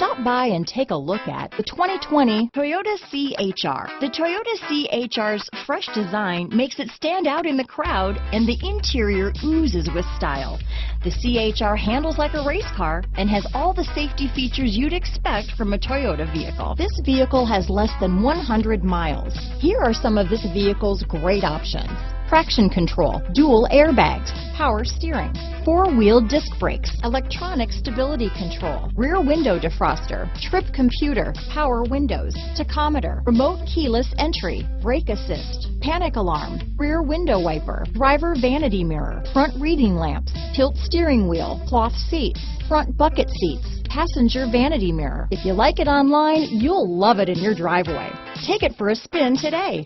Stop by and take a look at the 2020 Toyota CHR. The Toyota CHR's fresh design makes it stand out in the crowd, and the interior oozes with style. The CHR handles like a race car and has all the safety features you'd expect from a Toyota vehicle. This vehicle has less than 100 miles. Here are some of this vehicle's great options: traction control, dual airbags, power steering, four-wheel disc brakes, electronic stability control, rear window defroster, trip computer, power windows, tachometer, remote keyless entry, brake assist, panic alarm, rear window wiper, driver vanity mirror, front reading lamps, tilt steering wheel, cloth seats, front bucket seats, passenger vanity mirror. If you like it online, you'll love it in your driveway. Take it for a spin today.